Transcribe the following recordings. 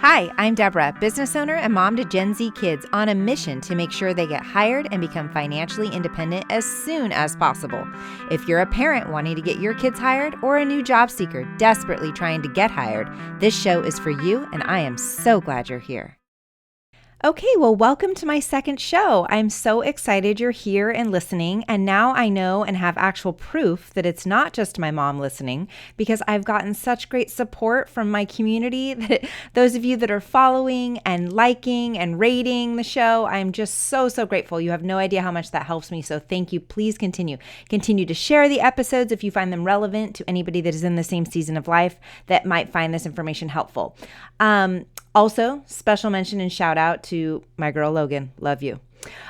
Hi, I'm Deborah, business owner and mom to Gen Z kids on a mission to make sure they get hired and become financially independent as soon as possible. If you're a parent wanting to get your kids hired or a new job seeker desperately trying to get hired, this show is for you, and I am so glad you're here. Okay, well, welcome to my second show. I'm so excited you're here and listening. And now I know and have actual proof that it's not just my mom listening, because I've gotten such great support from my community. That those of you that are following and liking and rating the show, I'm just so grateful. You have no idea how much that helps me. So thank you. Please continue to share the episodes if you find them relevant to anybody that is in the same season of life that might find this information helpful. Also, special mention and shout out to my girl Logan. Love you.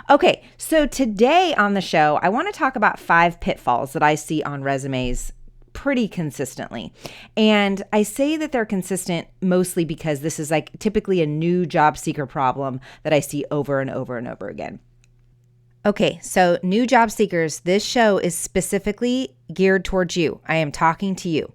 Okay, so today on the show, I want to talk about 5 pitfalls that I see on resumes pretty consistently. And I say that they're consistent mostly because this is like typically a new job seeker problem that I see over and over and over again. Okay, so new job seekers, this show is specifically geared towards you. I am talking to you.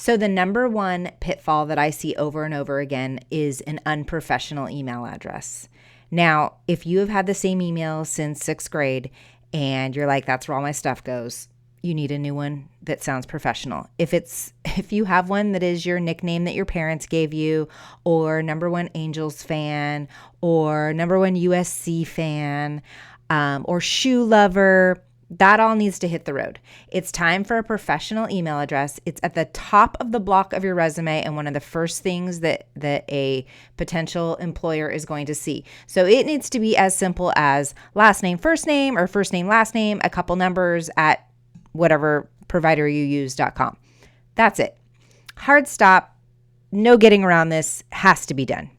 So the number one pitfall that I see over and over again is an unprofessional email address. Now, if you have had the same email since 6th grade and you're like, that's where all my stuff goes, you need a new one that sounds professional. If you have one that is your nickname that your parents gave you, or number one Angels fan, or number one USC fan, or shoe lover, that all needs to hit the road. It's time for a professional email address. It's at the top of the block of your resume and one of the first things that a potential employer is going to see. So it needs to be as simple as last name, first name, or first name, last name, a couple numbers at whatever provider you use.com. That's it. Hard stop. No getting around this. Has to be done.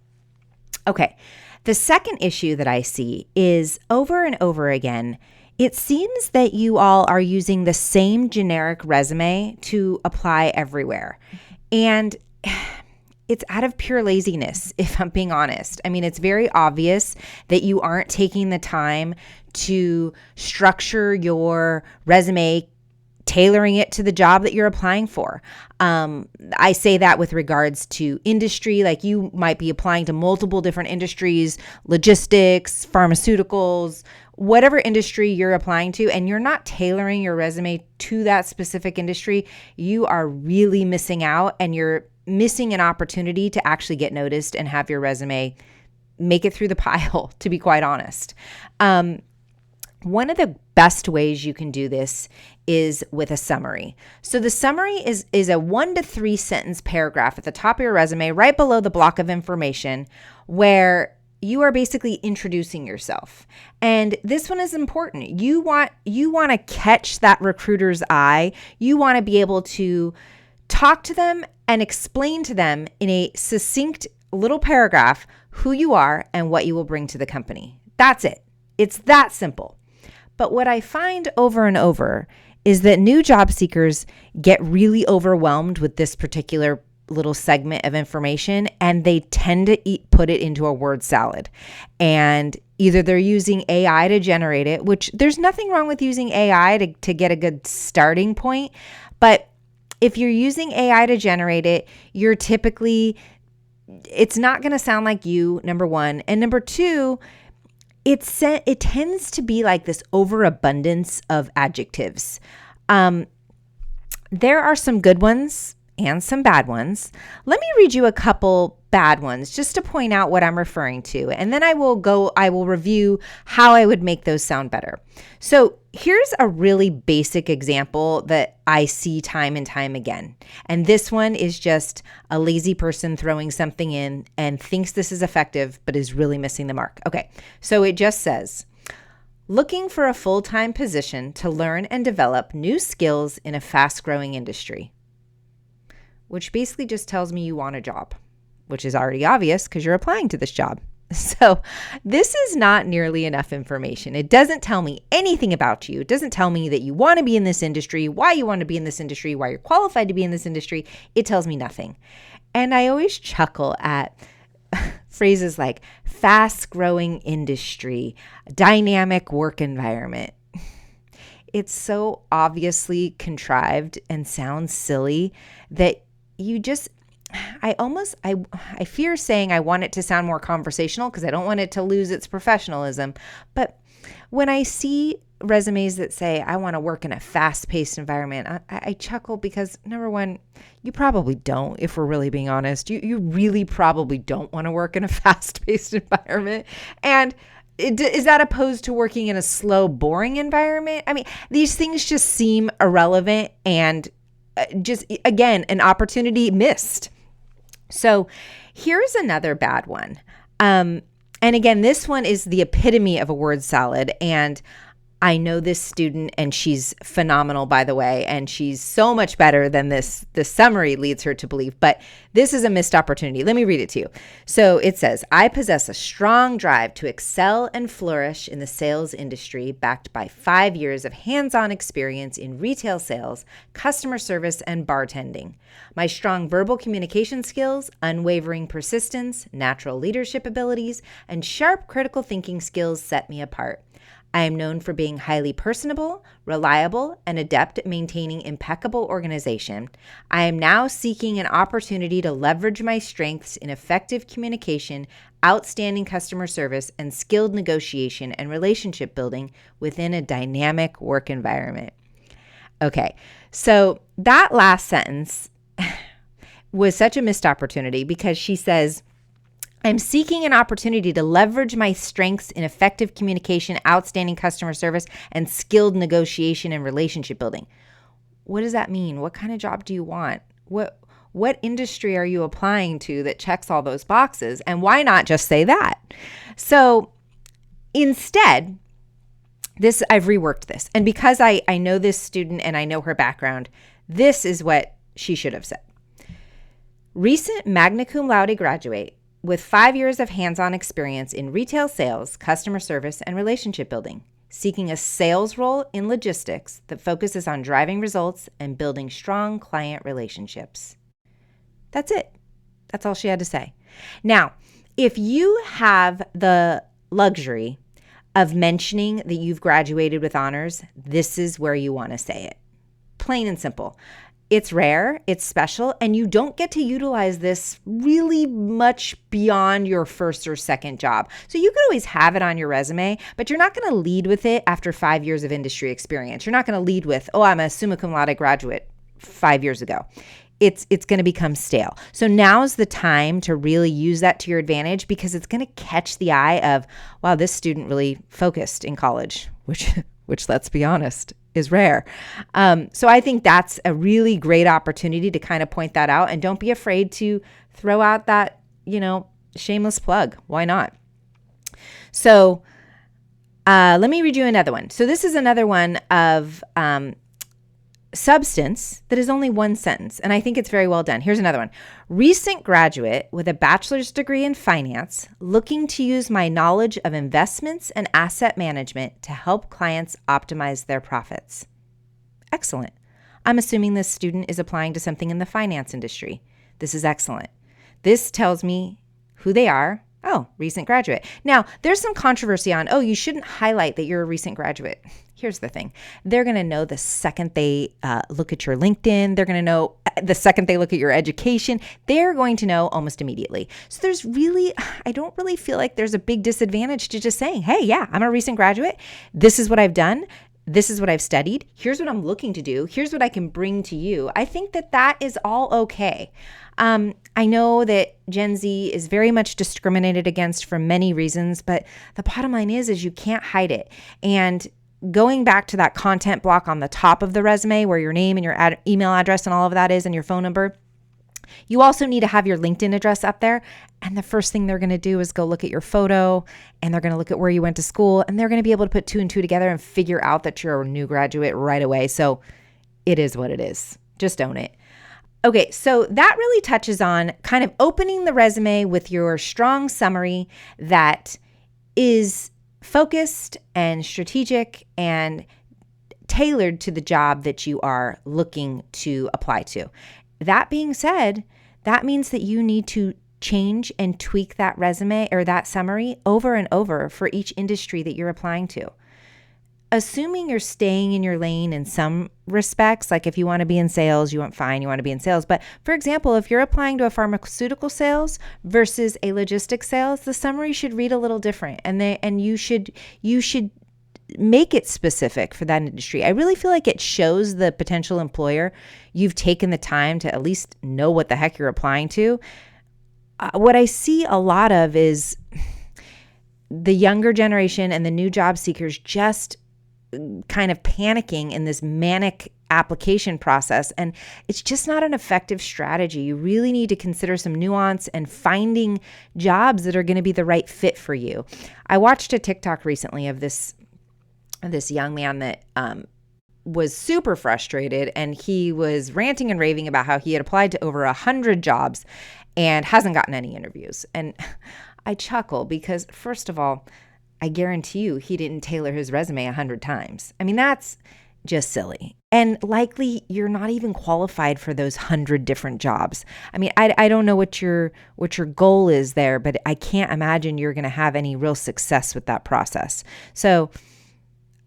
Okay. The second issue that I see is over and over again, it seems that you all are using the same generic resume to apply everywhere. And it's out of pure laziness, if I'm being honest. I mean, it's very obvious that you aren't taking the time to structure your resume, tailoring it to the job that you're applying for. I say that with regards to industry, like you might be applying to multiple different industries, logistics, pharmaceuticals, whatever industry you're applying to, and you're not tailoring your resume to that specific industry, you are really missing out, and you're missing an opportunity to actually get noticed and have your resume make it through the pile, to be quite honest. One of the best ways you can do this is with a summary. So the summary is a 1 to 3 sentence paragraph at the top of your resume, right below the block of information, where you are basically introducing yourself. And this one is important. You want to catch that recruiter's eye. You want to be able to talk to them and explain to them in a succinct little paragraph who you are and what you will bring to the company. That's it. It's that simple. But what I find over and over is that new job seekers get really overwhelmed with this particular little segment of information, and they tend to put it into a word salad. And either they're using AI to generate it, which there's nothing wrong with using AI to get a good starting point. But if you're using AI to generate it, it's not going to sound like you, number one. And number two, it tends to be like this overabundance of adjectives. There are some good ones and some bad ones. Let me read you a couple bad ones just to point out what I'm referring to. And then I will review how I would make those sound better. So here's a really basic example that I see time and time again. And this one is just a lazy person throwing something in and thinks this is effective, but is really missing the mark. Okay. So it just says, looking for a full-time position to learn and develop new skills in a fast-growing industry. Which basically just tells me you want a job, which is already obvious because you're applying to this job. So this is not nearly enough information. It doesn't tell me anything about you. It doesn't tell me that you want to be in this industry, why you want to be in this industry, why you're qualified to be in this industry. It tells me nothing. And I always chuckle at phrases like fast-growing industry, dynamic work environment. It's so obviously contrived and sounds silly that I fear saying I want it to sound more conversational because I don't want it to lose its professionalism. But when I see resumes that say, I want to work in a fast-paced environment, I chuckle because, number one, you probably don't, if we're really being honest. You really probably don't want to work in a fast-paced environment. And is that opposed to working in a slow, boring environment? I mean, these things just seem irrelevant and just, again, an opportunity missed. So here's another bad one. And again, this one is the epitome of a word salad. And I know this student, and she's phenomenal, by the way, and she's so much better than this summary leads her to believe. But this is a missed opportunity. Let me read it to you. So it says, I possess a strong drive to excel and flourish in the sales industry, backed by 5 years of hands-on experience in retail sales, customer service, and bartending. My strong verbal communication skills, unwavering persistence, natural leadership abilities, and sharp critical thinking skills set me apart. I am known for being highly personable, reliable, and adept at maintaining impeccable organization. I am now seeking an opportunity to leverage my strengths in effective communication, outstanding customer service, and skilled negotiation and relationship building within a dynamic work environment. Okay, so that last sentence was such a missed opportunity because she says, I'm seeking an opportunity to leverage my strengths in effective communication, outstanding customer service, and skilled negotiation and relationship building. What does that mean? What kind of job do you want? What industry are you applying to that checks all those boxes? And why not just say that? So instead, I've reworked this. And because I know this student and I know her background, this is what she should have said. Recent magna cum laude graduate with 5 years of hands-on experience in retail sales, customer service, and relationship building, seeking a sales role in logistics that focuses on driving results and building strong client relationships. That's it. That's all she had to say. Now, if you have the luxury of mentioning that you've graduated with honors, this is where you want to say it. Plain and simple. It's rare, it's special, and you don't get to utilize this really much beyond your first or second job. So you could always have it on your resume, but you're not going to lead with it after 5 years of industry experience. You're not going to lead with, oh, I'm a summa cum laude graduate 5 years ago. It's going to become stale. So now's the time to really use that to your advantage because it's going to catch the eye of, wow, this student really focused in college, which let's be honest, is rare. So I think that's a really great opportunity to kind of point that out, and don't be afraid to throw out that, shameless plug. Why not? So let me read you another one. So this is another one of substance that is only one sentence, and I think it's very well done. Here's another one. Recent graduate with a bachelor's degree in finance, looking to use my knowledge of investments and asset management to help clients optimize their profits. Excellent. I'm assuming this student is applying to something in the finance industry. This is excellent. This tells me who they are. Oh, recent graduate. Now, there's some controversy on, you shouldn't highlight that you're a recent graduate. Here's the thing. They're going to know the second they look at your LinkedIn. They're going to know the second they look at your education. They're going to know almost immediately. So I don't really feel like there's a big disadvantage to just saying, hey, yeah, I'm a recent graduate. This is what I've done. This is what I've studied. Here's what I'm looking to do. Here's what I can bring to you. I think that is all okay. I know that Gen Z is very much discriminated against for many reasons, but the bottom line is you can't hide it. And going back to that content block on the top of the resume where your name and your email address and all of that is and your phone number, you also need to have your LinkedIn address up there. And the first thing they're going to do is go look at your photo, and they're going to look at where you went to school, and they're going to be able to put 2 and 2 together and figure out that you're a new graduate right away. So it is what it is. Just own it. Okay, so that really touches on kind of opening the resume with your strong summary that is focused and strategic and tailored to the job that you are looking to apply to. That being said, that means that you need to change and tweak that resume or that summary over and over for each industry that you're applying to. assuming you're staying in your lane in some respects, like if you want to be in sales, you want to be in sales. But for example, if you're applying to a pharmaceutical sales versus a logistics sales, the summary should read a little different, and you should make it specific for that industry. I really feel like it shows the potential employer you've taken the time to at least know what the heck you're applying to. What I see a lot of is the younger generation and the new job seekers just kind of panicking in this manic application process. And it's just not an effective strategy. You really need to consider some nuance and finding jobs that are going to be the right fit for you. I watched a TikTok recently of this young man that was super frustrated, and he was ranting and raving about how he had applied to over 100 jobs and hasn't gotten any interviews. And I chuckle because, first of all, I guarantee you he didn't tailor his resume 100 times. I mean, that's just silly. And likely you're not even qualified for those 100 different jobs. I mean, I don't know what your goal is there, but I can't imagine you're going to have any real success with that process. So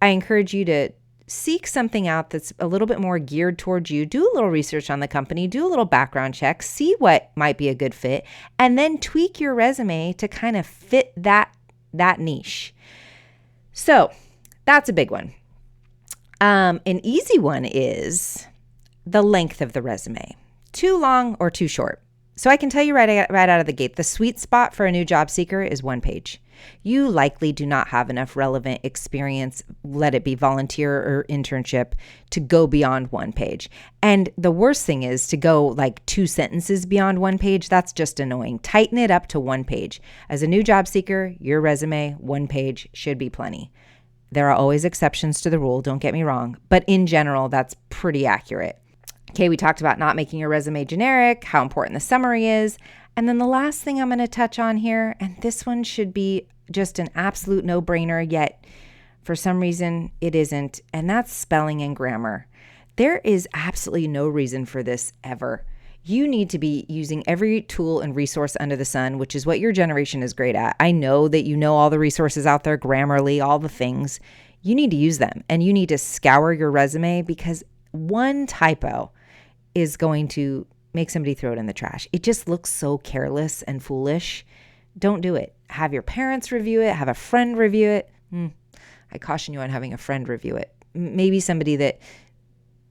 I encourage you to seek something out that's a little bit more geared towards you. Do a little research on the company, do a little background check, see what might be a good fit, and then tweak your resume to kind of fit that niche. So that's a big one. An easy one is the length of the resume. Too long or too short. So I can tell you right out of the gate, the sweet spot for a new job seeker is 1 page. You likely do not have enough relevant experience, let it be volunteer or internship, to go beyond 1 page. And the worst thing is to go like 2 sentences beyond 1 page. That's just annoying. Tighten it up to 1 page. As a new job seeker, your resume, 1 page should be plenty. There are always exceptions to the rule, don't get me wrong, but in general, that's pretty accurate. Okay, we talked about not making your resume generic, how important the summary is. And then the last thing I'm going to touch on here, and this one should be just an absolute no-brainer, yet for some reason it isn't, and that's spelling and grammar. There is absolutely no reason for this ever. You need to be using every tool and resource under the sun, which is what your generation is great at. I know that you know all the resources out there, Grammarly, all the things. You need to use them, and you need to scour your resume, because one typo is going to make somebody throw it in the trash. It just looks so careless and foolish. Don't do it. Have your parents review it. Have a friend review it. I caution you on having a friend review it. Maybe somebody that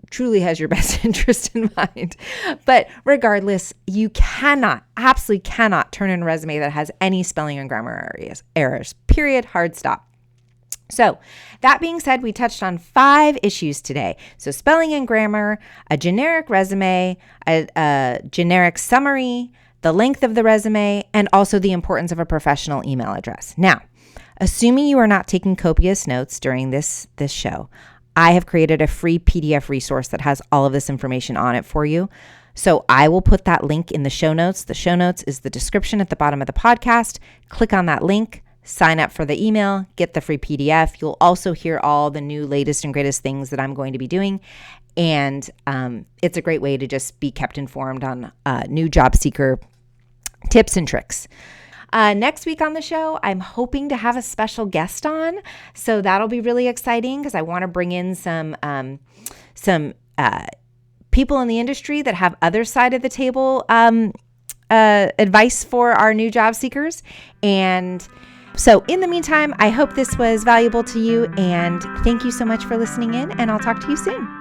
truly has your best interest in mind. But regardless, you absolutely cannot turn in a resume that has any spelling and grammar errors. Period. Hard stop. So that being said, we touched on 5 issues today. So spelling and grammar, a generic resume, a generic summary, the length of the resume, and also the importance of a professional email address. Now, assuming you are not taking copious notes during this show, I have created a free PDF resource that has all of this information on it for you. So I will put that link in the show notes. The show notes is the description at the bottom of the podcast. Click on that link. Sign up for the email, get the free PDF. You'll also hear all the new latest and greatest things that I'm going to be doing. And it's a great way to just be kept informed on new job seeker tips and tricks. Next week on the show, I'm hoping to have a special guest on. So that'll be really exciting, because I want to bring in some people in the industry that have other side of the table advice for our new job seekers. And so in the meantime, I hope this was valuable to you, and thank you so much for listening in, and I'll talk to you soon.